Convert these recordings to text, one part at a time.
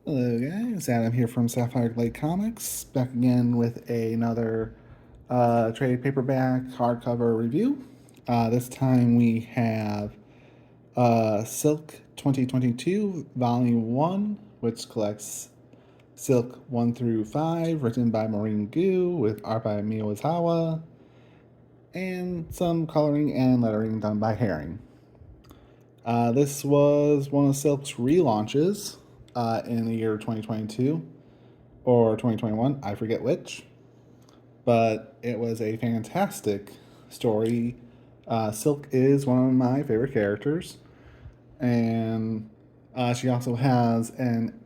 Hello guys, Adam here from sapphiregladecomics, back again with another trade paperback hardcover review. This time we have Silk 2022 Volume 1, which collects Silk 1 through 5, written by Maureen Gu, with art by Miyazawa, and some coloring and lettering done by Herring. This was one of Silk's relaunches in the year 2022 or 2021, I forget which, but it was a fantastic story. Silk is one of my favorite characters, and she also has an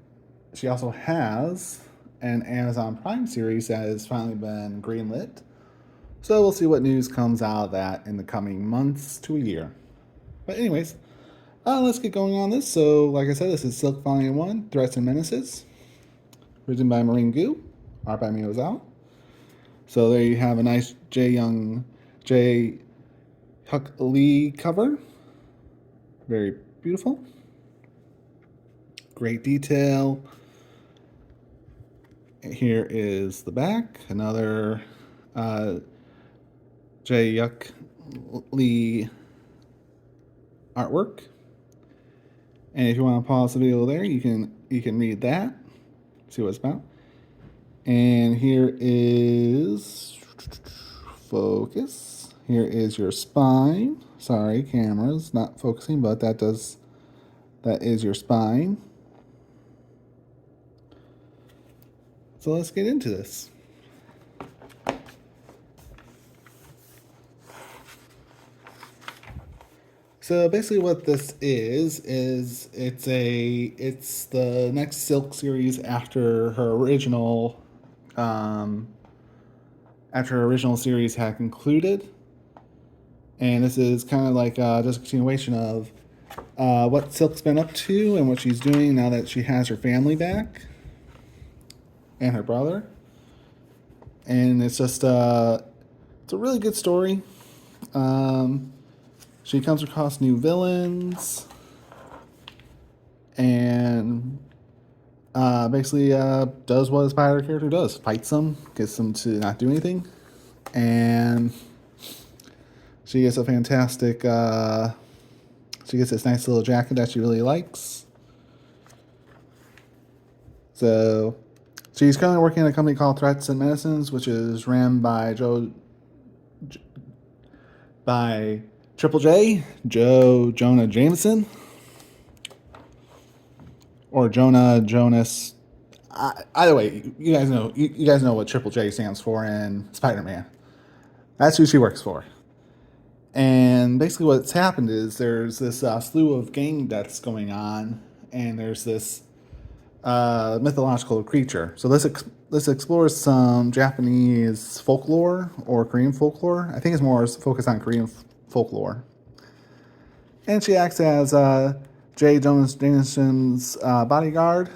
Amazon Prime series that has finally been greenlit. So we'll see what news comes out of that in the coming months to a year. But anyways, let's get going on this. So, like I said, this is Silk Volume 1, Threats and Menaces, written by Maureen Gu, art by Miyazawa. So there you have a nice J. Huck Lee cover. Very beautiful. Great detail. Here is the back. Another J. Yuck Lee artwork. And if you want to pause the video there, you can read that, see what it's about. And here is focus. Here is your spine. Sorry, camera's not focusing, but that is your spine. So let's get into this. So basically what this is it's the next Silk series after her original series had concluded. And this is kind of like just a continuation of what Silk's been up to and what she's doing now that she has her family back and her brother. And it's just it's a really good story. She comes across new villains and basically does what a spider character does. Fights them, gets them to not do anything. And she gets a fantastic, she gets this nice little jacket that she really likes. So she's currently working at a company called Threats and Medicines, which is ran by Triple J, Joe Jonah Jameson, or Jonah Jonas. Either way, you guys know what Triple J stands for in Spider-Man. That's who she works for. And basically, what's happened is there's this slew of gang deaths going on, and there's this mythological creature. So this explores some Japanese folklore or Korean folklore. I think it's more focused on Korean folklore. And she acts as J. Jonas Jameson's bodyguard.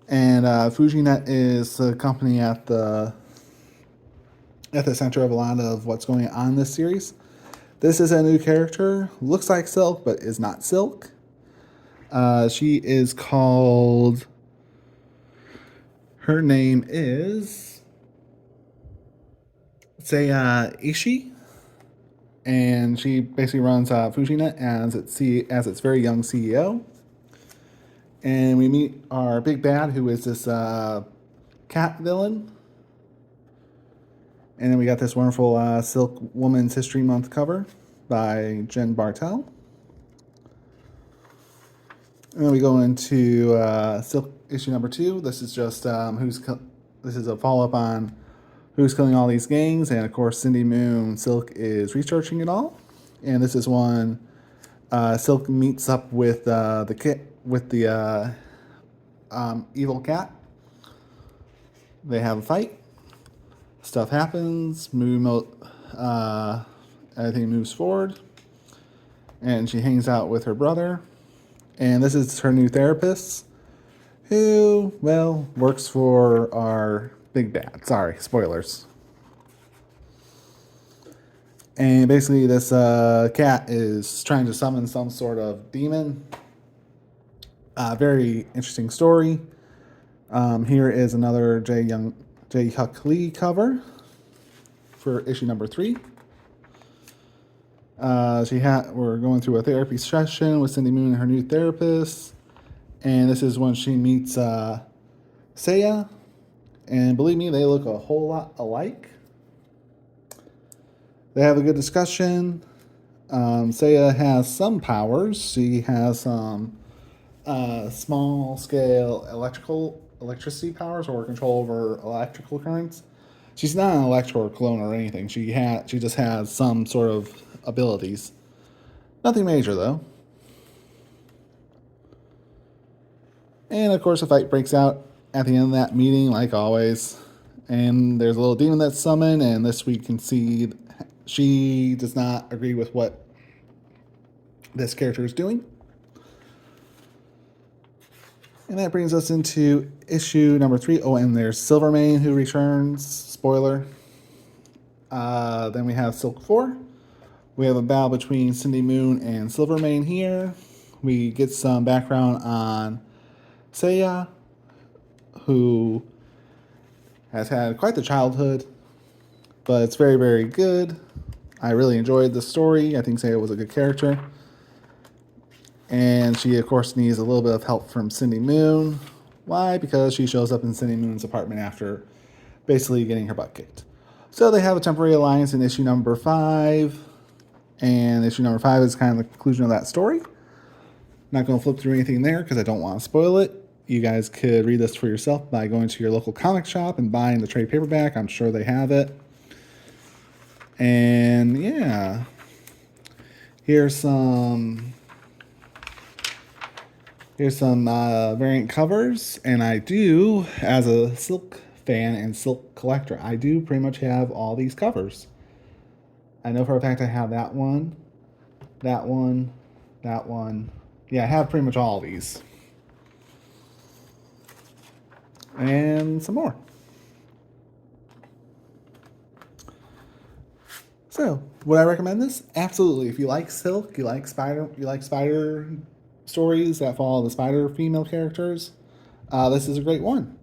And FujiNet is the company at the center of a lot of what's going on in this series. This is a new character. Looks like Silk, but is not Silk. She is called... Her name is... say Ishi. And she basically runs FujiNet as its very young CEO. And we meet our big bad, who is this cat villain. And then we got this wonderful Silk Women's History Month cover by Jen Bartel. And then we go into Silk issue number 2. This is just this is a follow-up on Who's Killing All These Gangs, and of course Cindy Moon Silk is researching it all. And this is one Silk meets up with the evil cat. They have a fight. Stuff happens. Everything moves forward, and she hangs out with her brother. And this is her new therapist, who, well, works for our big bad. Sorry, spoilers. And basically this cat is trying to summon some sort of demon. Very interesting story. Here is another J. Huck Lee cover for issue number 3. We're going through a therapy session with Cindy Moon and her new therapist, and this is when she meets Seiya, and believe me, they look a whole lot alike. They have a good discussion. Seiya has some powers. She has some small scale electricity powers or control over electrical currents. She's not an electro clone or anything. She just has some sort of abilities. Nothing major though. And of course, a fight breaks out at the end of that meeting, like always. And there's a little demon that's summoned, and this we can see she does not agree with what this character is doing. And that brings us into issue number 3. Oh, and there's Silvermane who returns. Spoiler. Then we have Silk 4. We have a battle between Cindy Moon and Silvermane here. We get some background on Seiya, who has had quite the childhood, but it's very, very good. I really enjoyed the story. I think Seiya was a good character. And she, of course, needs a little bit of help from Cindy Moon. Why? Because she shows up in Cindy Moon's apartment after basically getting her butt kicked. So they have a temporary alliance in issue number 5. And issue number 5 is kind of the conclusion of that story. Not going to flip through anything there because I don't want to spoil it. You guys could read this for yourself by going to your local comic shop and buying the trade paperback. I'm sure they have it. And yeah, here's some variant covers. And I do, as a Silk fan and Silk collector, I do pretty much have all these covers. I know for a fact I have that one, that one, that one. Yeah, I have pretty much all of these. And some more. So, would I recommend this? Absolutely. If you like Silk, you like spider stories that follow the spider female characters, this is a great one.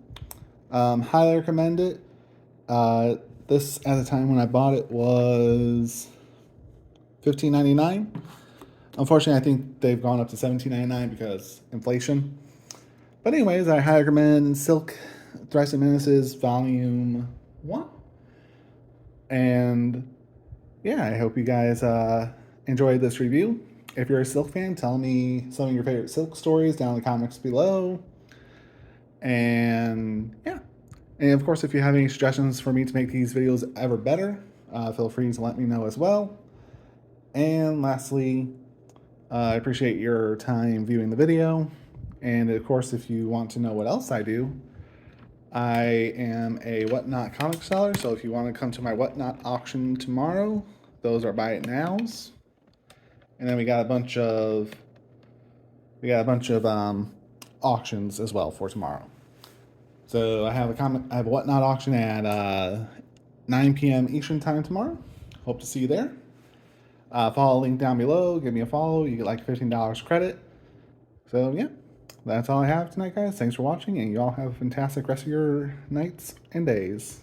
Highly recommend it. This, at the time when I bought it, was $15.99. Unfortunately, I think they've gone up to $17.99 because inflation. But anyways, I highly recommend Silk Thrice and Menaces Volume 1. And yeah, I hope you guys enjoyed this review. If you're a Silk fan, tell me some of your favorite Silk stories down in the comments below. And yeah. And of course, if you have any suggestions for me to make these videos ever better, feel free to let me know as well. And lastly, I appreciate your time viewing the video. And of course, if you want to know what else I do, I am a Whatnot comic seller. So if you want to come to my Whatnot auction tomorrow, those are buy it nows. And then we got a bunch of auctions as well for tomorrow. So I have a Whatnot auction at 9 p.m. Eastern time tomorrow. Hope to see you there. Follow the link down below. Give me a follow. You get like $15 credit. So yeah, that's all I have tonight, guys. Thanks for watching, and you all have a fantastic rest of your nights and days.